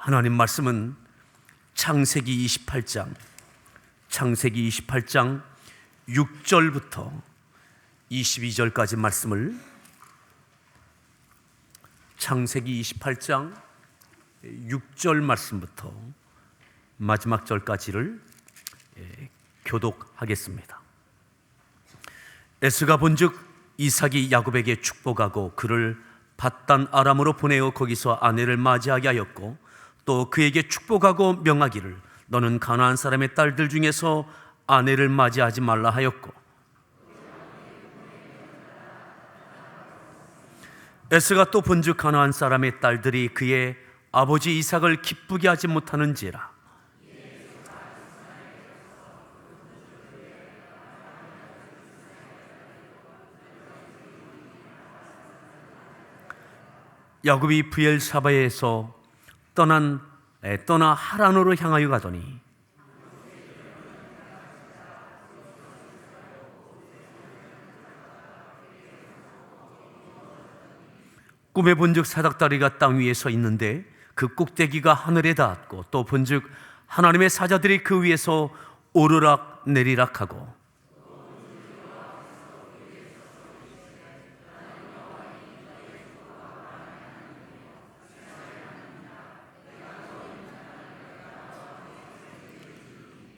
하나님 말씀은 창세기 28장 6절부터 22절까지 말씀을, 창세기 28장 6절 말씀부터 마지막 절까지를 교독하겠습니다. 에스가 본즉 이삭이 야곱에게 축복하고 그를 밧단 아람으로 보내어 거기서 아내를 맞이하게 하였고, 또 그에게 축복하고 명하기를 너는 가나안 사람의 딸들 중에서 아내를 맞이하지 말라 하였고, 에스가 또 본즉 가나안 사람의 딸들이 그의 아버지 이삭을 기쁘게 하지 못하는지라. 야곱이 브엘사바에서 떠나 하란으로 향하여 가더니 꿈에 본즉 사닥다리가 땅 위에 서 있는데 그 꼭대기가 하늘에 닿았고, 또 본즉 하나님의 사자들이 그 위에서 오르락 내리락 하고,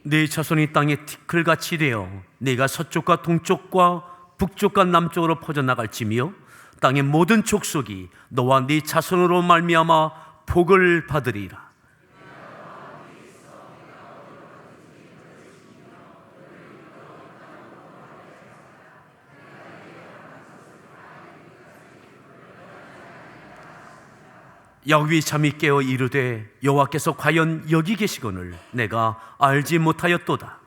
네 자손이 땅에 티끌같이 되어 네가 서쪽과 동쪽과 북쪽과 남쪽으로 퍼져나갈지며 땅의 모든 족속이 너와 네 자손으로 말미암아 복을 받으리라. 야곱이 잠이 깨어 이르되 여호와께서 과연 여기 계시거늘 내가 알지 못하였도다.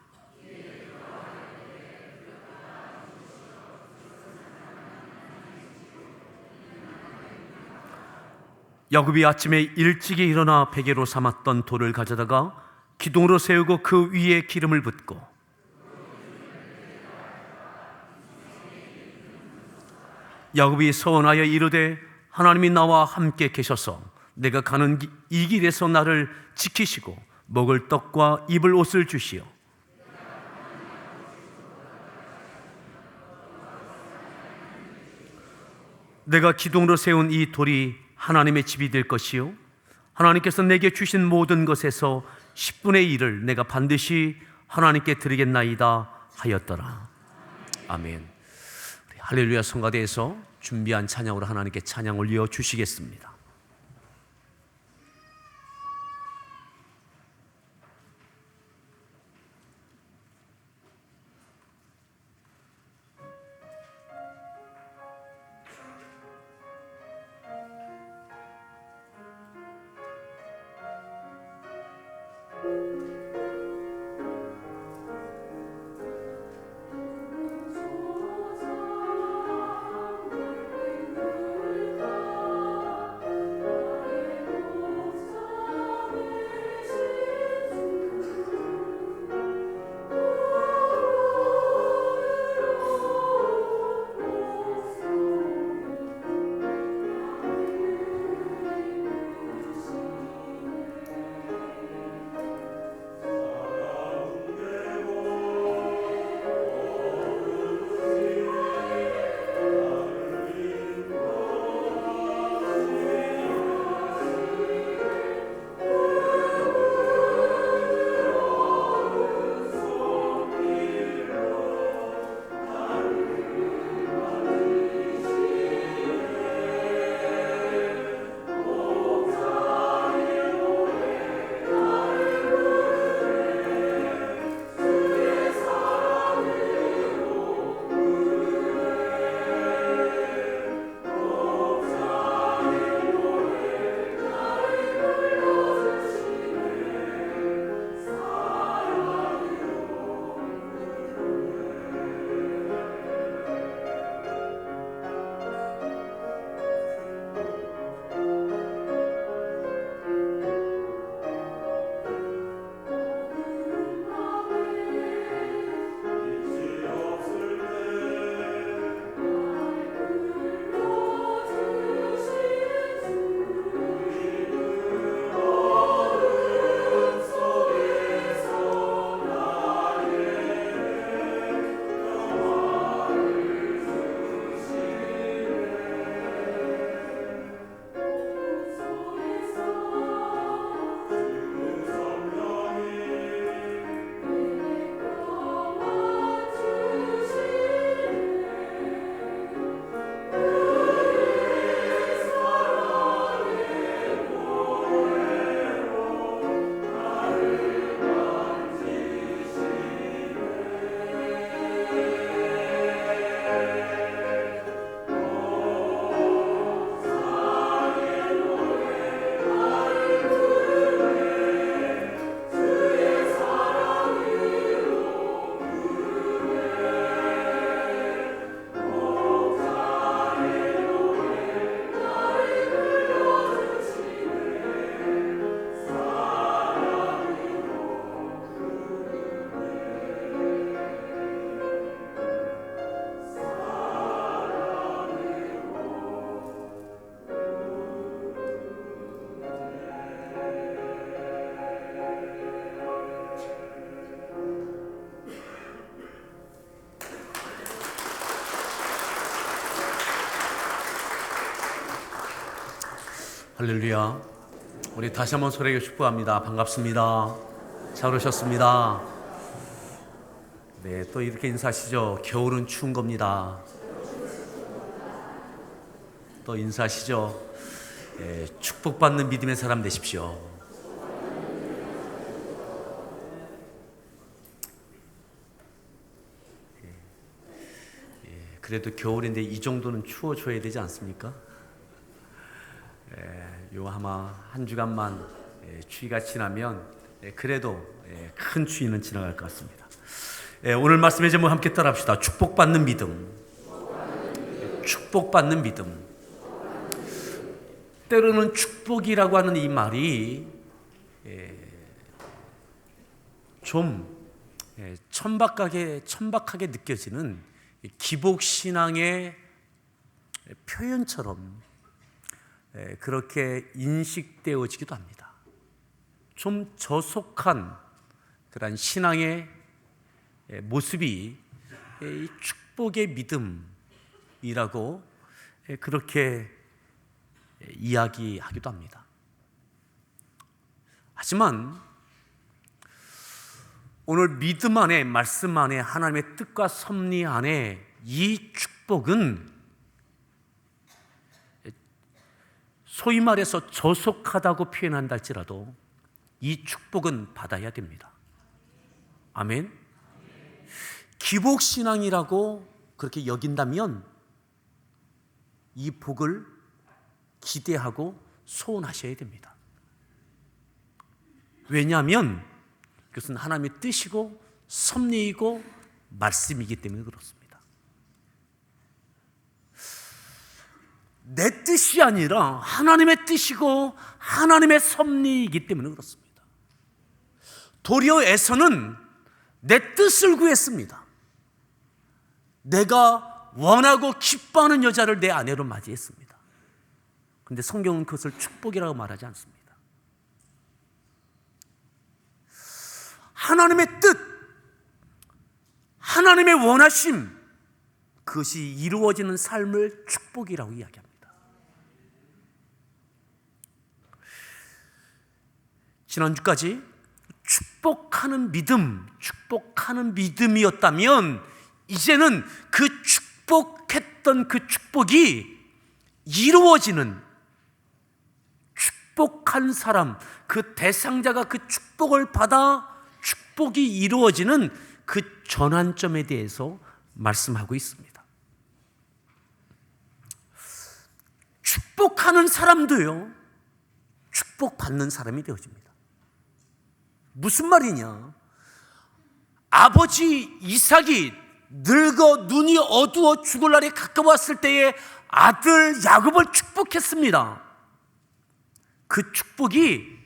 야곱이 아침에 일찍이 일어나 베개로 삼았던 돌을 가져다가 기둥으로 세우고 그 위에 기름을 붓고, 야곱이 서원하여 이르되 하나님이 나와 함께 계셔서 내가 가는 이 길에서 나를 지키시고 먹을 떡과 입을 옷을 주시오. 내가 기둥으로 세운 이 돌이 하나님의 집이 될 것이요 하나님께서 내게 주신 모든 것에서 10분의 1을 내가 반드시 하나님께 드리겠나이다 하였더라. 아멘. 할렐루야. 성가대에서 준비한 찬양으로 하나님께 찬양 올려 주시겠습니다. 할렐루야. 우리 다시 한번 서로에게 축복합니다. 반갑습니다. 잘 오셨습니다. 네, 또 이렇게 인사하시죠. 겨울은 추운 겁니다. 또 인사하시죠. 네, 축복받는 믿음의 사람 되십시오. 그래도 겨울인데 이 정도는 추워줘야 되지 않습니까? 요 아마 한 주간만 추위가 지나면 그래도 큰 추위는 지나갈 것 같습니다. 오늘 말씀의 제목 함께 따라합시다. 축복받는 믿음. 축복받는 믿음. 때로는 축복이라고 하는 이 말이 좀 천박하게 느껴지는 기복신앙의 표현처럼 그렇게 인식되어지기도 합니다. 좀 저속한 그런 신앙의 모습이 이 축복의 믿음이라고 그렇게 이야기하기도 합니다. 하지만 오늘 믿음 안에, 말씀 안에, 하나님의 뜻과 섭리 안에 이 축복은 소위 말해서 저속하다고 표현한다 할지라도 이 축복은 받아야 됩니다. 아멘. 기복신앙이라고 그렇게 여긴다면 이 복을 기대하고 소원하셔야 됩니다. 왜냐하면 그것은 하나님의 뜻이고 섭리이고 말씀이기 때문에 그렇습니다. 내 뜻이 아니라 하나님의 뜻이고 하나님의 섭리이기 때문에 그렇습니다. 도리어 에서는 내 뜻을 구했습니다. 내가 원하고 기뻐하는 여자를 내 아내로 맞이했습니다. 그런데 성경은 그것을 축복이라고 말하지 않습니다. 하나님의 뜻, 하나님의 원하심, 그것이 이루어지는 삶을 축복이라고 이야기합니다. 지난주까지 축복하는 믿음이었다면 이제는 그 축복했던 그 축복이 이루어지는, 축복한 사람, 그 대상자가 그 축복을 받아 축복이 이루어지는 그 전환점에 대해서 말씀하고 있습니다. 축복하는 사람도요, 축복받는 사람이 되어집니다. 무슨 말이냐? 아버지 이삭이 늙어 눈이 어두워 죽을 날이 가까웠을 때에 아들 야곱을 축복했습니다. 그 축복이,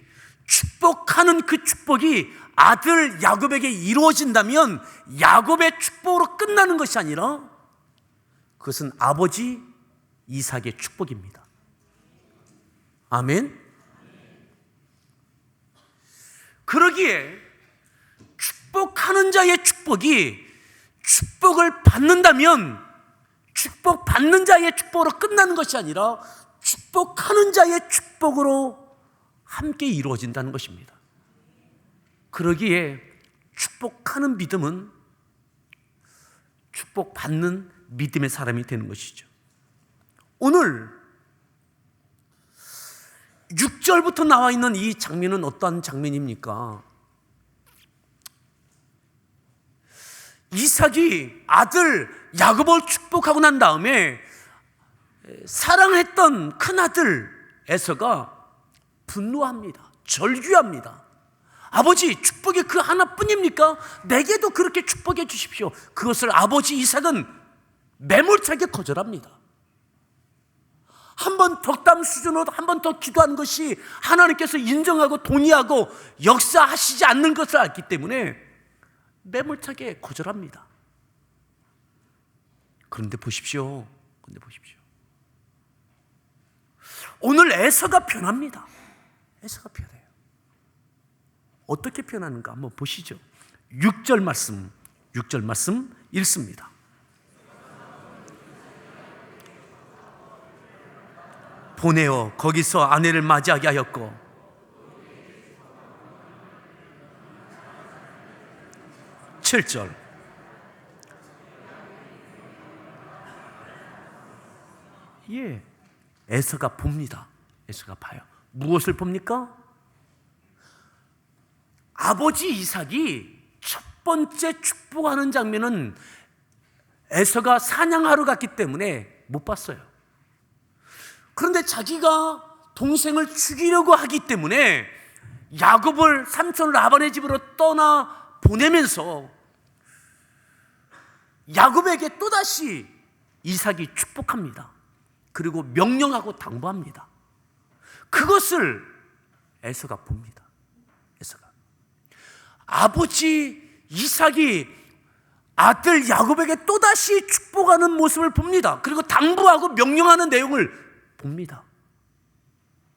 축복하는 그 축복이 아들 야곱에게 이루어진다면 야곱의 축복으로 끝나는 것이 아니라 그것은 아버지 이삭의 축복입니다. 아멘. 그러기에 축복하는 자의 축복이 축복을 받는다면 축복받는 자의 축복으로 끝나는 것이 아니라 축복하는 자의 축복으로 함께 이루어진다는 것입니다. 그러기에 축복하는 믿음은 축복받는 믿음의 사람이 되는 것이죠. 오늘 6절부터 나와 있는 이 장면은 어떠한 장면입니까? 이삭이 아들 야곱을 축복하고 난 다음에 사랑했던 큰아들 에서가 분노합니다. 절규합니다. 아버지, 축복이 그 하나뿐입니까? 내게도 그렇게 축복해 주십시오. 그것을 아버지 이삭은 매몰차게 거절합니다. 한 번 덕담 수준으로 한 번 더 기도하는 것이 하나님께서 인정하고 동의하고 역사하시지 않는 것을 알기 때문에 매몰차게 거절합니다. 그런데 보십시오. 오늘 에서가 변합니다. 에서가 변해요. 어떻게 변하는가 한번 보시죠. 6절 말씀 읽습니다. 보내어 거기서 아내를 맞이하게 하였고, 7절, 예, 에서가 봅니다. 에서가 봐요. 무엇을 봅니까? 아버지 이삭이 첫 번째 축복하는 장면은 에서가 사냥하러 갔기 때문에 못 봤어요. 그런데 자기가 동생을 죽이려고 하기 때문에 야곱을 삼촌 라반의 집으로 떠나 보내면서 야곱에게 또다시 이삭이 축복합니다. 그리고 명령하고 당부합니다. 그것을 에서가 봅니다. 에서가 아버지 이삭이 아들 야곱에게 또다시 축복하는 모습을 봅니다. 그리고 당부하고 명령하는 내용을 봅니다.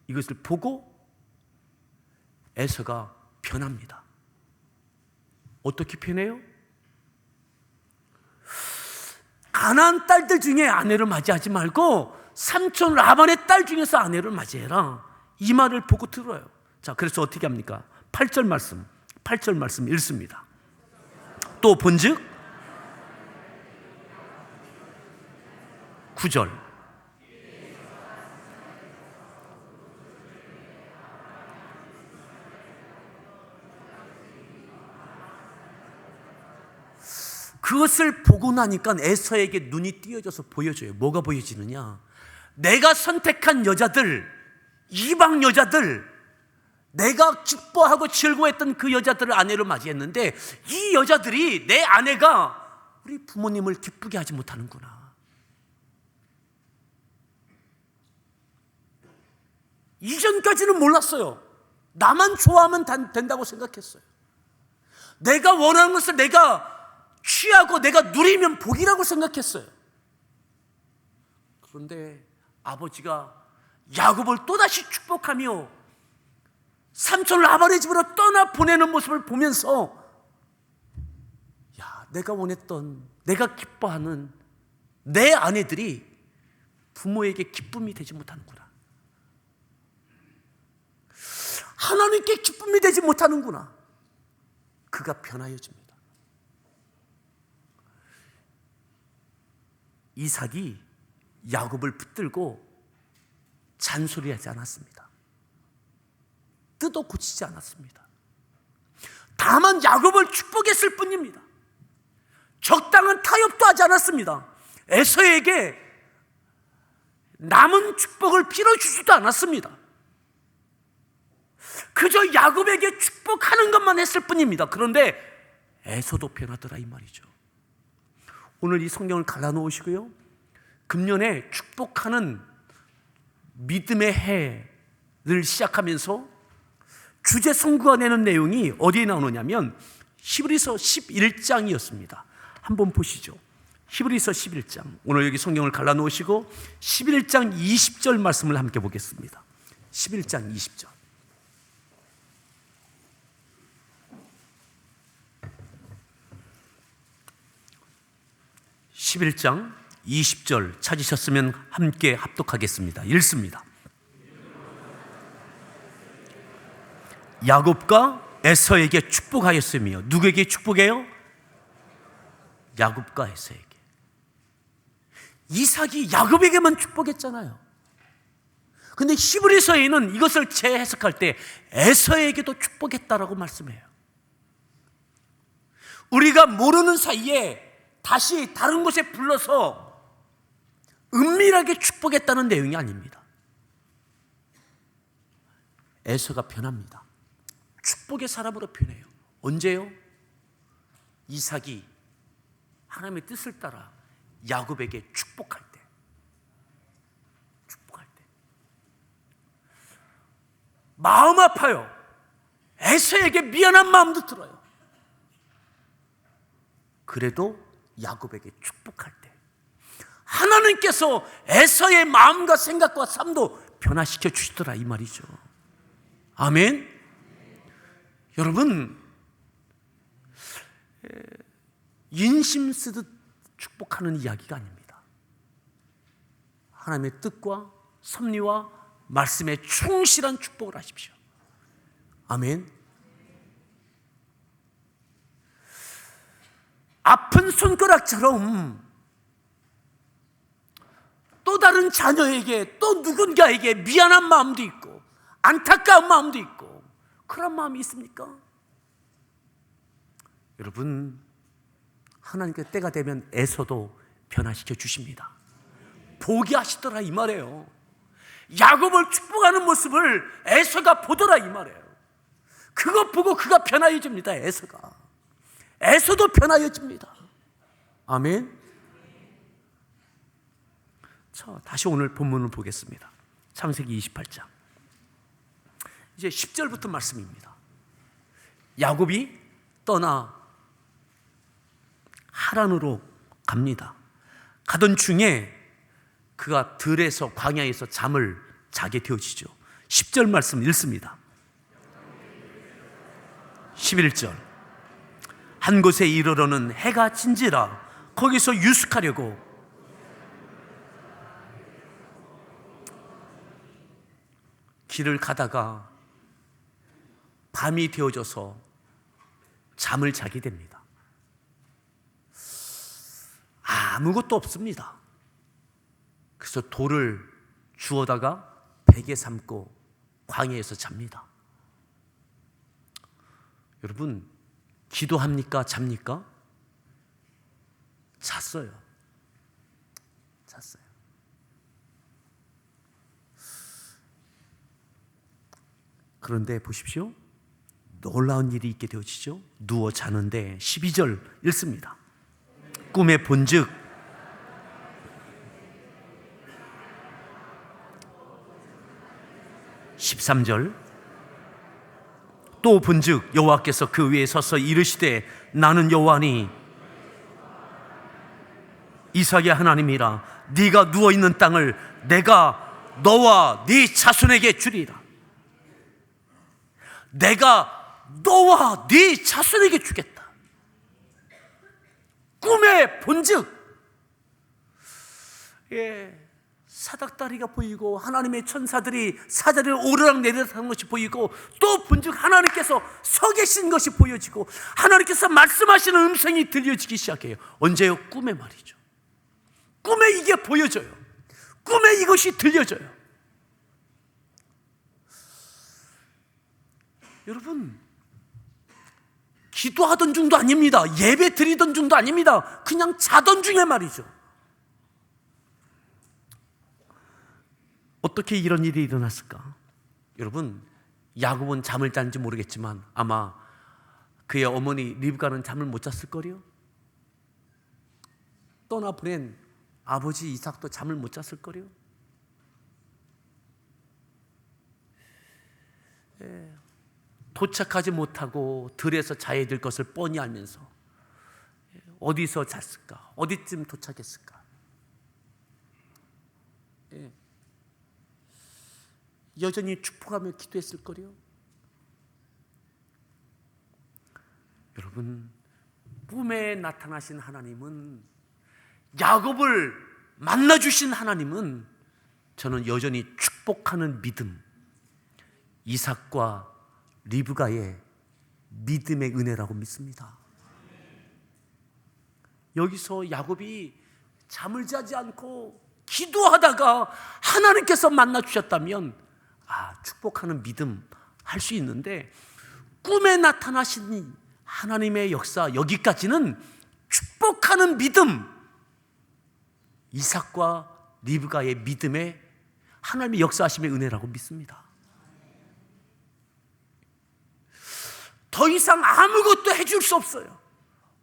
이것을 보고 에서가 변합니다. 어떻게 변해요? 가나안 딸들 중에 아내를 맞이하지 말고 삼촌 라반의 딸 중에서 아내를 맞이해라. 이 말을 보고 들어요. 자, 그래서 어떻게 합니까? 8절 말씀 읽습니다. 또 본즉 9절, 그것을 보고 나니까 에서에게 눈이 띄어져서 보여져요. 뭐가 보여지느냐? 내가 선택한 여자들, 이방 여자들, 내가 기뻐하고 즐거워했던 그 여자들을 아내로 맞이했는데 이 여자들이 내 아내가 우리 부모님을 기쁘게 하지 못하는구나. 이전까지는 몰랐어요. 나만 좋아하면 된다고 생각했어요. 내가 원하는 것을 내가 취하고 내가 누리면 복이라고 생각했어요. 그런데 아버지가 야곱을 또다시 축복하며 삼촌 라반의 집으로 떠나 보내는 모습을 보면서, 야, 내가 원했던, 내가 기뻐하는 내 아내들이 부모에게 기쁨이 되지 못하는구나. 하나님께 기쁨이 되지 못하는구나. 그가 변하여집니다. 이삭이 야곱을 붙들고 잔소리하지 않았습니다. 뜯어 고치지 않았습니다. 다만 야곱을 축복했을 뿐입니다. 적당한 타협도 하지 않았습니다. 에서에게 남은 축복을 빌어주지도 않았습니다. 그저 야곱에게 축복하는 것만 했을 뿐입니다. 그런데 에서도 변하더라 이 말이죠. 오늘 이 성경을 갈라놓으시고요, 금년에 축복하는 믿음의 해를 시작하면서 주제 성구가 내는 내용이 어디에 나오느냐면 히브리서 11장이었습니다. 한번 보시죠. 히브리서 11장. 오늘 여기 성경을 갈라놓으시고 11장 20절 말씀을 함께 보겠습니다. 11장 20절. (11장 20절) 찾으셨으면 함께 합독하겠습니다. 읽습니다. 야곱과 에서에게 축복하였으며, 누구에게 축복해요? 야곱과 에서에게. 이삭이 야곱에게만 축복했잖아요. 근데 히브리서에는 이것을 재해석할 때 에서에게도 축복했다라고 말씀해요. 우리가 모르는 사이에 다시 다른 곳에 불러서 은밀하게 축복했다는 내용이 아닙니다. 에서가 변합니다. 축복의 사람으로 변해요. 언제요? 이삭이 하나님의 뜻을 따라 야곱에게 축복할 때. 마음 아파요. 에서에게 미안한 마음도 들어요. 그래도 야곱에게 축복할 때 하나님께서 에서의 마음과 생각과 삶도 변화시켜 주시더라 이 말이죠. 아멘. 여러분, 인심 쓰듯 축복하는 이야기가 아닙니다. 하나님의 뜻과 섭리와 말씀에 충실한 축복을 하십시오. 아멘. 아픈 손가락처럼 또 다른 자녀에게, 또 누군가에게 미안한 마음도 있고 안타까운 마음도 있고 그런 마음이 있습니까? 여러분, 하나님께 때가 되면 에서도 변화시켜 주십니다. 보게 하시더라 이 말이에요. 야곱을 축복하는 모습을 에서가 보더라 이 말이에요. 그것 보고 그가 변화해집니다. 에서도 변화해집니다. 아멘. 자, 다시 오늘 본문을 보겠습니다. 창세기 28장 이제 10절부터 말씀입니다. 야곱이 떠나 하란으로 갑니다. 가던 중에 그가 들에서, 광야에서 잠을 자게 되어지죠. 10절 말씀 읽습니다. 11절 한 곳에 이르러는 해가 진지라 거기서 유숙하려고 길을 가다가 밤이 되어져서 잠을 자게 됩니다. 아무것도 없습니다. 그래서 돌을 주워다가 베개 삼고 광야에서 잡니다. 여러분, 기도합니까? 잡니까? 잤어요. 그런데 보십시오. 놀라운 일이 있게 되어지죠. 누워 자는데 12절 읽습니다. 꿈에 본즉 (13절) 또 본즉 여호와께서 그 위에 서서 이르시되 나는 여호와니 이삭의 하나님이라 네가 누워있는 땅을 내가 너와 네 자손에게 주리라. 내가 너와 네 자손에게 주겠다. 꿈에 본즉 사닥다리가 보이고 하나님의 천사들이 사자를 오르락 내리락 하는 것이 보이고 또 본즉 하나님께서 서 계신 것이 보여지고 하나님께서 말씀하시는 음성이 들려지기 시작해요. 언제요? 꿈에 말이죠. 꿈에 이게 보여져요. 꿈에 이것이 들려져요. 여러분, 기도하던 중도 아닙니다. 예배 드리던 중도 아닙니다. 그냥 자던 중에 말이죠. 어떻게 이런 일이 일어났을까? 여러분, 야곱은 잠을 잤는지 모르겠지만 아마 그의 어머니 리브가는 잠을 못 잤을 거요. 떠나보낸 아버지 이삭도 잠을 못 잤을 거요. 도착하지 못하고 들에서 자야 될 것을 뻔히 알면서 어디서 잤을까? 어디쯤 도착했을까? 여전히 축복하며 기도했을 거요. 여러분, 꿈에 나타나신 하나님은, 야곱을 만나주신 하나님은 저는 여전히 축복하는 믿음, 이삭과 리브가의 믿음의 은혜라고 믿습니다. 여기서 야곱이 잠을 자지 않고 기도하다가 하나님께서 만나 주셨다면 축복하는 믿음 할 수 있는데, 꿈에 나타나신 하나님의 역사, 여기까지는 축복하는 믿음, 이삭과 리브가의 믿음에 하나님의 역사하심의 은혜라고 믿습니다. 더 이상 아무것도 해줄 수 없어요.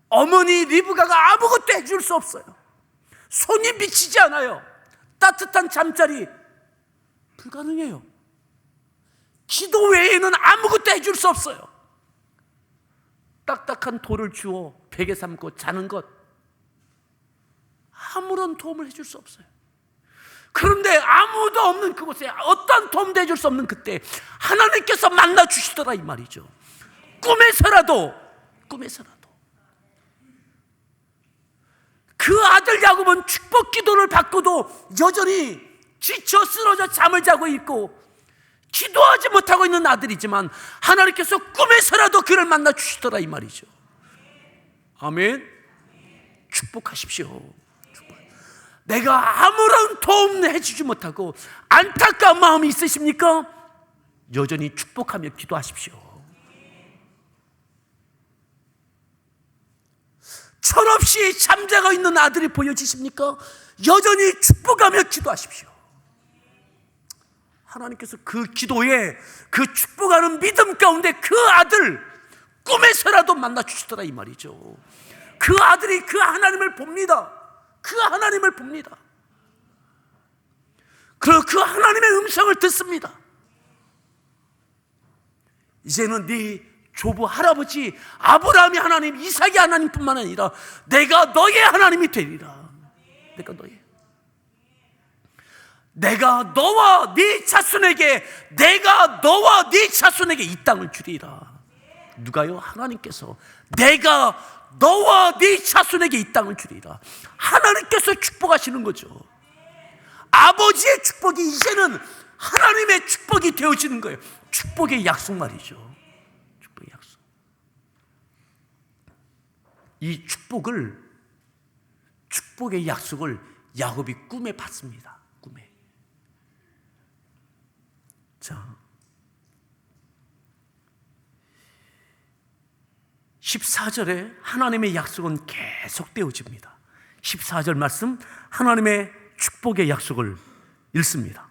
어머니 리브가가 아무것도 해줄 수 없어요. 손이 미치지 않아요. 따뜻한 잠자리 불가능해요. 기도 외에는 아무것도 해줄 수 없어요. 딱딱한 돌을 주워 베개 삼고 자는 것, 아무런 도움을 해줄 수 없어요. 그런데 아무도 없는 그곳에, 어떤 도움도 해줄 수 없는 그때 하나님께서 만나 주시더라 이 말이죠. 꿈에서라도 그 아들 야곱은 축복 기도를 받고도 여전히 지쳐 쓰러져 잠을 자고 있고 기도하지 못하고 있는 아들이지만 하나님께서 꿈에서라도 그를 만나 주시더라 이 말이죠. 아멘. 축복하십시오. 내가 아무런 도움 해주지 못하고 안타까운 마음이 있으십니까? 여전히 축복하며 기도하십시오. 철없이 잠자고 있는 아들이 보여지십니까? 여전히 축복하며 기도하십시오. 하나님께서 그 기도에 그 축복하는 믿음 가운데 그 아들 꿈에서라도 만나 주시더라 이 말이죠. 그 아들이 그 하나님을 봅니다. 그 하나님을 봅니다. 그리고 그 하나님의 음성을 듣습니다. 이제는 네 조부 할아버지 아브라함의 하나님, 이삭의 하나님뿐만 아니라 내가 너의 하나님이 되리라. 내가 너와 네 자손에게 이 땅을 주리라. 누가요? 하나님께서 내가 너와 네 자손에게 이 땅을 주리라. 하나님께서 축복하시는 거죠. 아버지의 축복이 이제는 하나님의 축복이 되어지는 거예요. 축복의 약속 말이죠. 축복의 약속. 이 축복의 약속을 야곱이 꿈에 봤습니다. 꿈에. 자, 14절에 하나님의 약속은 계속 되어집니다. 14절 말씀, 하나님의 축복의 약속을 읽습니다.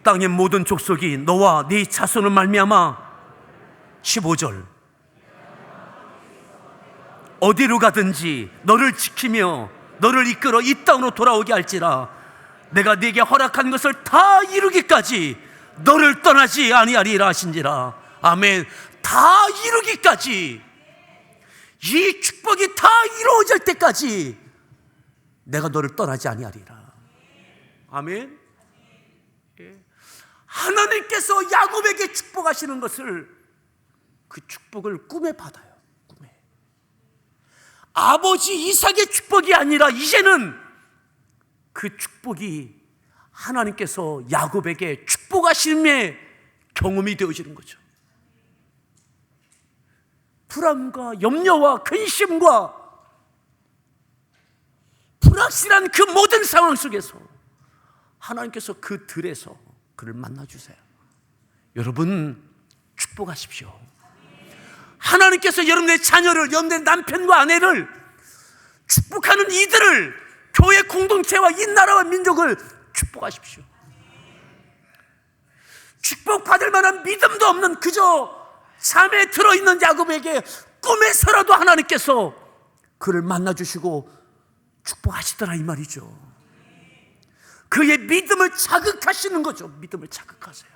땅의 모든 족속이 너와 네 자손을 말미암아 15절 어디로 가든지 너를 지키며 너를 이끌어 이 땅으로 돌아오게 할지라 내가 네게 허락한 것을 다 이루기까지 너를 떠나지 아니하리라 하신지라. 아멘. 다 이루기까지, 이 축복이 다 이루어질 때까지 내가 너를 떠나지 아니하리라. 아멘. 하나님께서 야곱에게 축복하시는 것을, 그 축복을 꿈에 받아요. 꿈에. 아버지 이삭의 축복이 아니라 이제는 그 축복이 하나님께서 야곱에게 축복하심의 경험이 되어지는 거죠. 불안과 염려와 근심과 불확실한 그 모든 상황 속에서 하나님께서 그 들에서 그를 만나주세요. 여러분 축복하십시오. 하나님께서 여러분의 자녀를, 여러분의 남편과 아내를 축복하는 이들을, 교회 공동체와 이 나라와 민족을 축복하십시오. 축복받을 만한 믿음도 없는 그저 잠에 들어있는 야곱에게 꿈에서라도 하나님께서 그를 만나주시고 축복하시더라 이 말이죠. 그의 믿음을 자극하시는 거죠. 믿음을 자극하세요.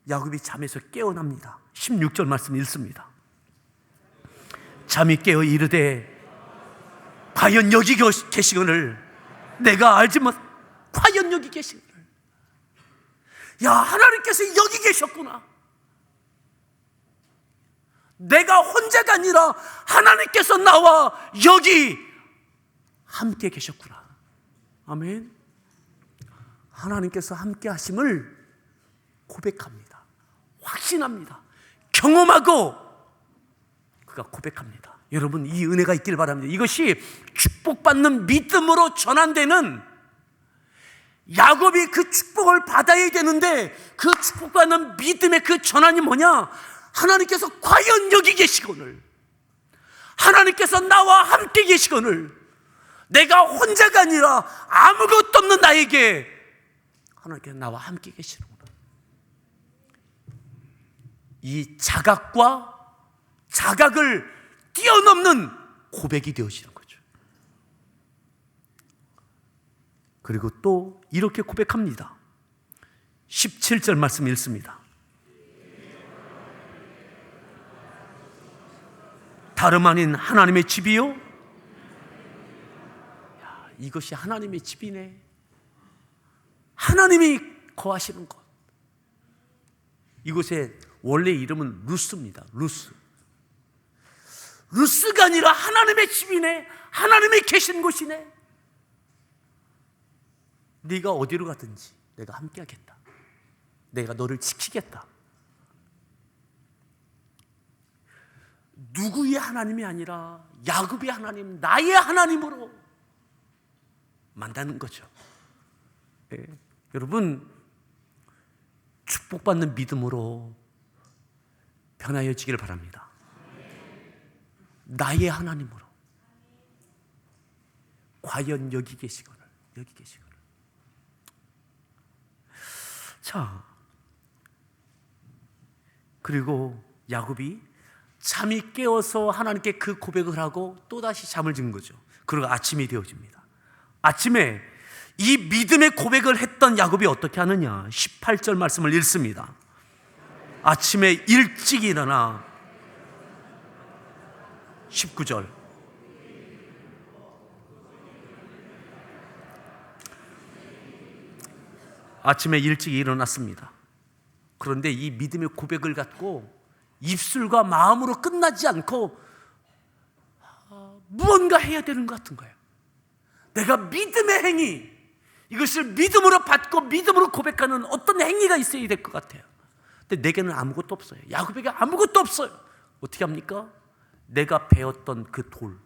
야곱이 잠에서 깨어납니다. 16절 말씀 읽습니다. 잠이 깨어 이르되 과연 여기 계시거늘 내가 알지 못, 과연 여기 계시거늘. 야, 하나님께서 여기 계셨구나. 내가 혼자가 아니라 하나님께서 나와 여기 함께 계셨구나. 아멘. 하나님께서 함께 하심을 고백합니다. 확신합니다. 경험하고 그가 고백합니다. 여러분, 이 은혜가 있길 바랍니다. 이것이 축복받는 믿음으로 전환되는, 야곱이 그 축복을 받아야 되는데 그 축복받는 믿음의 그 전환이 뭐냐? 하나님께서 과연 여기 계시거늘, 하나님께서 나와 함께 계시거늘, 내가 혼자가 아니라 아무것도 없는 나에게 하나님께서 나와 함께 계시는구나. 이 자각을 뛰어넘는 고백이 되어지는 거죠. 그리고 또 이렇게 고백합니다. 17절 말씀 읽습니다. 다름 아닌 하나님의 집이요. 이것이 하나님의 집이네. 하나님이 거하시는 곳. 이곳의 원래 이름은 루스입니다. 루스가 아니라 하나님의 집이네, 하나님이 계신 곳이네. 네가 어디로 가든지 내가 함께하겠다. 내가 너를 지키겠다. 누구의 하나님이 아니라 야곱의 하나님, 나의 하나님으로 만나는 거죠. 네. 여러분, 축복받는 믿음으로 변화해지기를 바랍니다. 나의 하나님으로. 과연 여기 계시거늘. 자, 그리고 야곱이 잠이 깨어서 하나님께 그 고백을 하고 또다시 잠을 든 거죠. 그리고 아침이 되어집니다. 아침에 이 믿음의 고백을 했던 야곱이 어떻게 하느냐, 18절 말씀을 읽습니다. 아침에 일찍 일어나, 19절, 아침에 일찍 일어났습니다. 그런데 이 믿음의 고백을 갖고 입술과 마음으로 끝나지 않고 무언가 해야 되는 것 같은 거예요. 내가 믿음의 행위, 이것을 믿음으로 받고 믿음으로 고백하는 어떤 행위가 있어야 될 것 같아요. 근데 내게는 아무것도 없어요. 야곱에게 아무것도 없어요. 어떻게 합니까? 내가 배웠던 그 돌,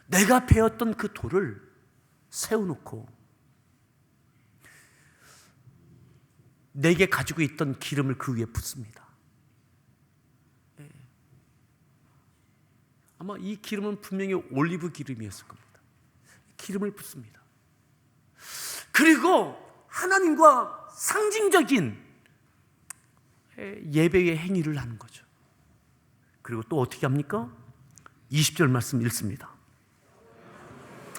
내가 배웠던 그 돌을 세워놓고 내게 가지고 있던 기름을 그 위에 붓습니다. 아마 이 기름은 분명히 올리브 기름이었을 겁니다. 기름을 붓습니다. 그리고 하나님과 상징적인 예배의 행위를 하는 거죠. 그리고 또 어떻게 합니까? 20절 말씀 읽습니다.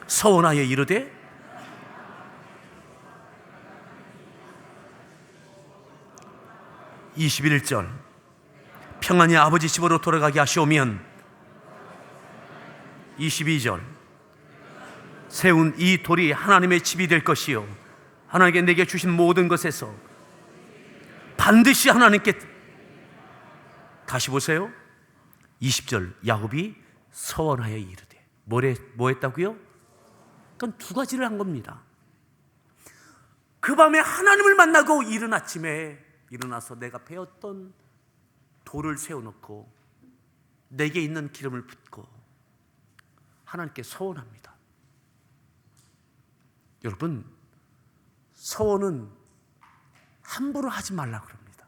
서원하여 이르되, 21절, 평안히 아버지 집으로 돌아가게 하시오면, 22절, 세운 이 돌이 하나님의 집이 될 것이요 하나님께 내게 주신 모든 것에서 반드시 하나님께, 다시 보세요. 20절, 야곱이 서원하여 이르되, 뭐 했다고요? 그건 두 가지를 한 겁니다. 그 밤에 하나님을 만나고 이른 아침에 일어나서 내가 배웠던 돌을 세워놓고 내게 있는 기름을 붓고 하나님께 서원합니다. 여러분, 서원은 함부로 하지 말라고 그럽니다.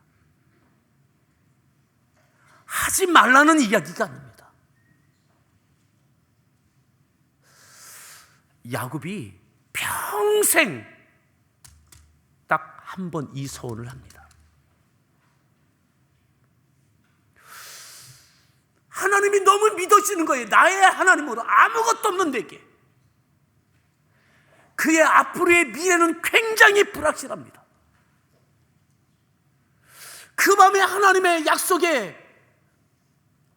하지 말라는 이야기가 아닙니다. 야곱이 평생 딱 한 번 이 서원을 합니다. 하나님이 너무 믿어지는 거예요. 나의 하나님으로 아무것도 없는 내게. 그의 앞으로의 미래는 굉장히 불확실합니다. 그 밤에 하나님의 약속에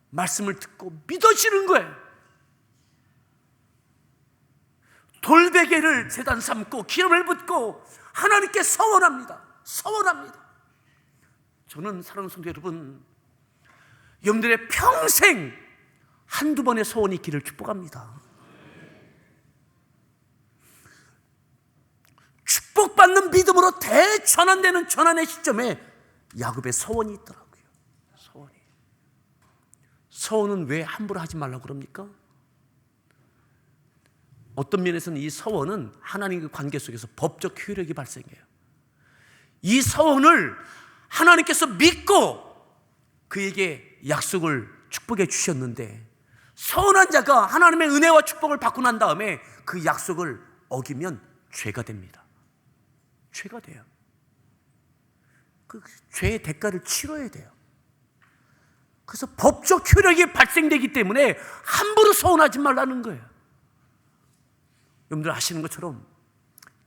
말씀을 듣고 믿어지는 거예요. 돌베개를 제단 삼고 기름을 붓고 하나님께 서원합니다. 저는 사랑하는 성도 여러분, 여러분들의 평생 한두 번의 소원이 있기를 축복합니다. 축복받는 믿음으로 대전환되는 전환의 시점에 야곱의 소원이 있더라고요. 서원은 왜 함부로 하지 말라고 그럽니까? 어떤 면에서는 이 서원은 하나님의 관계 속에서 법적 효력이 발생해요. 이 서원을 하나님께서 믿고 그에게 약속을 축복해 주셨는데, 서원한 자가 하나님의 은혜와 축복을 받고 난 다음에 그 약속을 어기면 죄가 됩니다. 죄가 돼요. 그 죄의 대가를 치러야 돼요. 그래서 법적 효력이 발생되기 때문에 함부로 서원하지 말라는 거예요. 여러분들 아시는 것처럼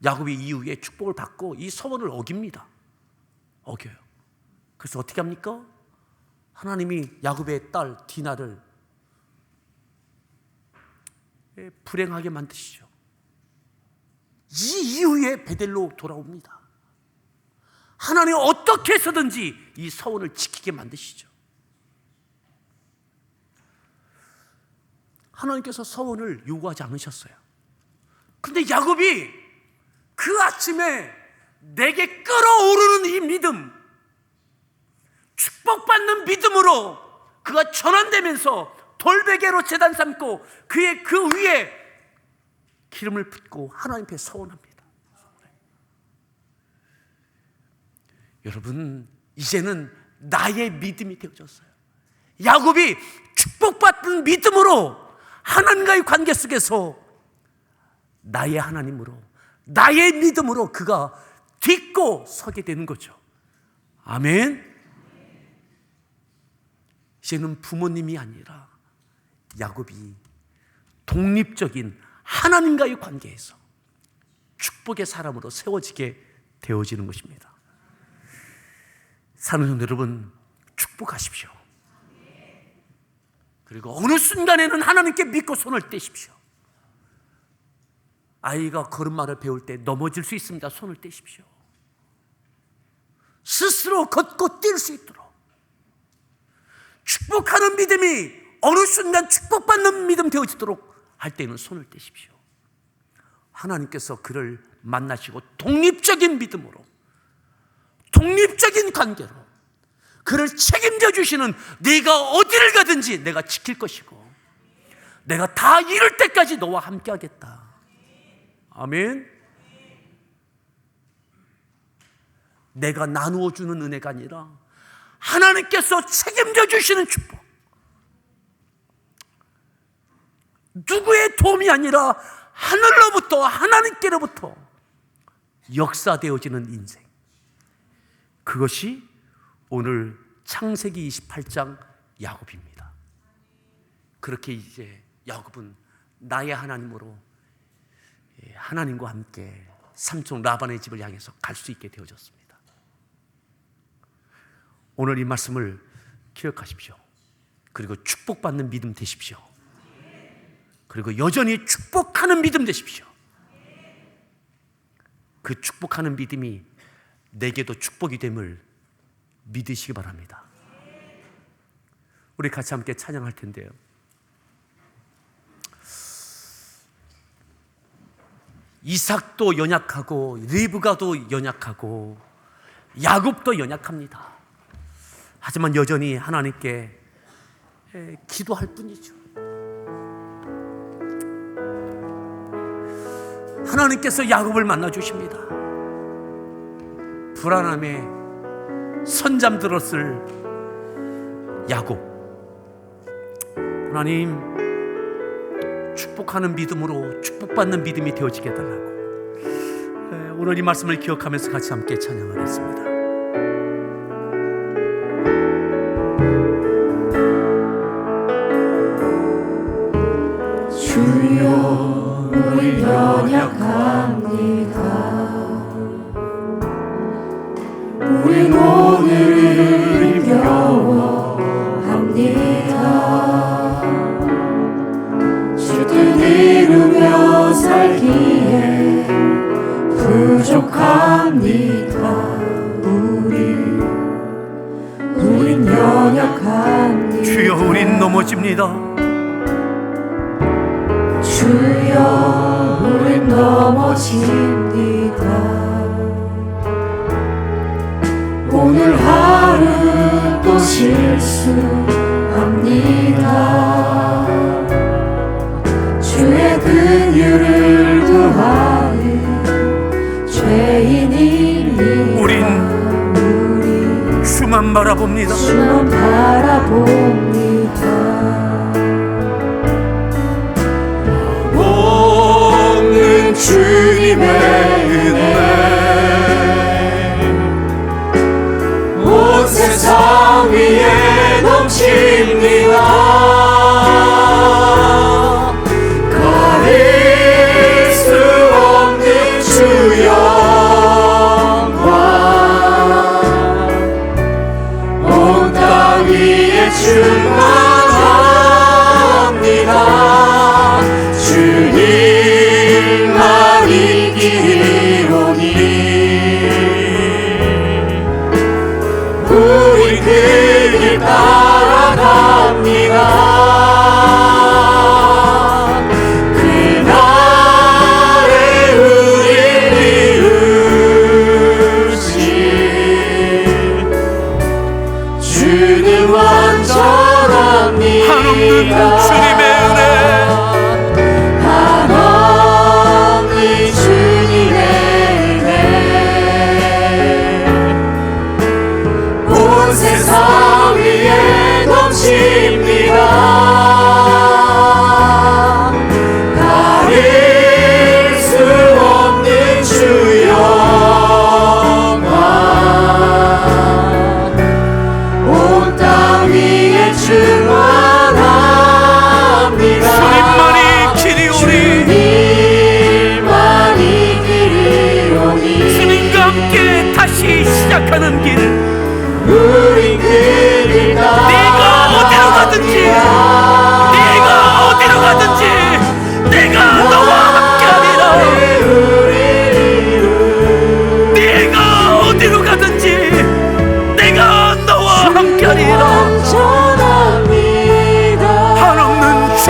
야곱이 이후에 축복을 받고 이 서원을 어깁니다. 어겨요. 그래서 어떻게 합니까? 하나님이 야곱의 딸 디나를 불행하게 만드시죠. 이 이후에 베델로 돌아옵니다. 하나님 어떻게 해서든지 이 서원을 지키게 만드시죠. 하나님께서 서원을 요구하지 않으셨어요. 근데 야곱이 그 아침에 내게 끓어오르는 이 믿음, 축복받는 믿음으로 그가 전환되면서 돌베개로 제단 삼고 그의 그 위에 기름을 붓고 하나님 앞에 서원합니다. 여러분, 이제는 나의 믿음이 되어졌어요. 야곱이 축복받은 믿음으로 하나님과의 관계 속에서 나의 하나님으로, 나의 믿음으로 그가 딛고 서게 되는 거죠. 아멘. 이제는 부모님이 아니라 야곱이 독립적인 하나님과의 관계에서 축복의 사람으로 세워지게 되어지는 것입니다. 사는 성도 여러분, 축복하십시오. 그리고 어느 순간에는 하나님께 믿고 손을 떼십시오. 아이가 걸음마를 배울 때 넘어질 수 있습니다. 손을 떼십시오. 스스로 걷고 뛸 수 있도록 축복하는 믿음이 어느 순간 축복받는 믿음 되어지도록 할 때는 손을 떼십시오. 하나님께서 그를 만나시고 독립적인 믿음으로, 독립적인 관계로 그를 책임져 주시는, 네가 어디를 가든지 내가 지킬 것이고 내가 다 이룰 때까지 너와 함께 하겠다. 아멘. 내가 나누어 주는 은혜가 아니라 하나님께서 책임져 주시는 축복, 누구의 도움이 아니라 하늘로부터, 하나님께로부터 역사되어지는 인생, 그것이 오늘 창세기 28장 야곱입니다. 그렇게 이제 야곱은 나의 하나님으로 하나님과 함께 삼촌 라반의 집을 향해서 갈 수 있게 되어졌습니다. 오늘 이 말씀을 기억하십시오. 그리고 축복받는 믿음 되십시오. 그리고 여전히 축복하는 믿음 되십시오. 그 축복하는 믿음이 내게도 축복이 됨을 믿으시기 바랍니다. 우리 같이 함께 찬양할 텐데요. 이삭도 연약하고 리브가도 연약하고 야곱도 연약합니다. 하지만 여전히 하나님께 기도할 뿐이죠. 하나님께서 야곱을 만나주십니다. 불안함에 선잠 들었을 야곱, 하나님 축복하는 믿음으로 축복받는 믿음이 되어지게 해달라고, 오늘 이 말씀을 기억하면서 같이 함께 찬양하겠습니다. 주여, 우리 연약합니다. 우린 오늘 힘겨워합니다. 주 뜻 이루며 살기에 부족합니다. 우린 연약합니다. 주여, 우린 넘어집니다. 주여, 우린 넘어집니다. 오늘 하루 또 실수합니다. 주의 긍휼을 구하는 죄인입니다. 우린 주만 바라봅니다. 주만 바라봅니다. 없는 주님의 은혜 온 세상 위에 넘칩니다. 가릴 수 없는 주 영광 온 땅 위에 충만합니다. 주님만 이기리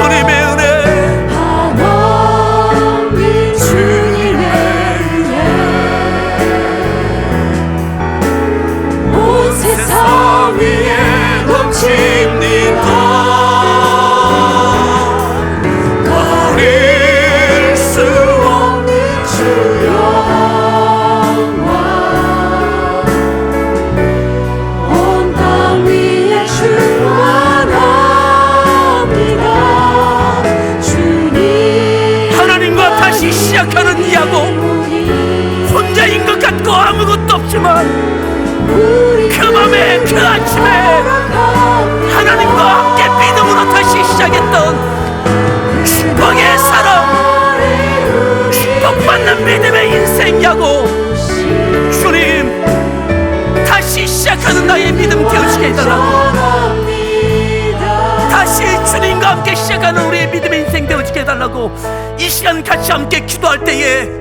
주님의 은혜, 하나님 주님의 은혜 온 세상 위에 넘칩니다. 가릴 수 없는 주 영광 온 땅 위에 충만합니다. 주님 하나님과 다시 시작하는 이야고 혼자인 것 같고 아무것도 없지만 그 밤에 그 아침에 하나님과 함께 믿음으로 다시 시작했던 축복의 사랑, 축복받는 믿음의 인생이야고 주님 다시 시작하는 나의 믿음 깨우치게 해달라고, 다시 주님과 함께 시작하는 우리의 믿음의 인생 되어지게 해달라고 이 시간 같이 함께 기도할 때에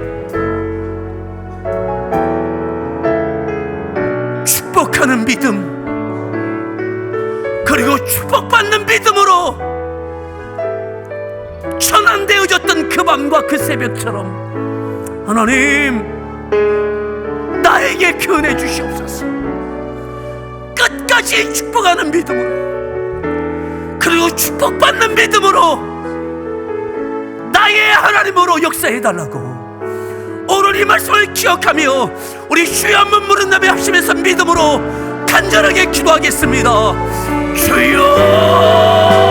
축복하는 믿음, 그리고 축복받는 믿음으로 전환되어졌던 그 밤과 그 새벽처럼 하나님 나에게 그 은혜 주시옵소서. 끝까지 축복하는 믿음으로, 그리고 축복받는 믿음으로 나의 하나님으로 역사해달라고 오늘 이 말씀을 기억하며 우리 주여 한번 부른 다음에 합심해서 믿음으로 간절하게 기도하겠습니다. 주여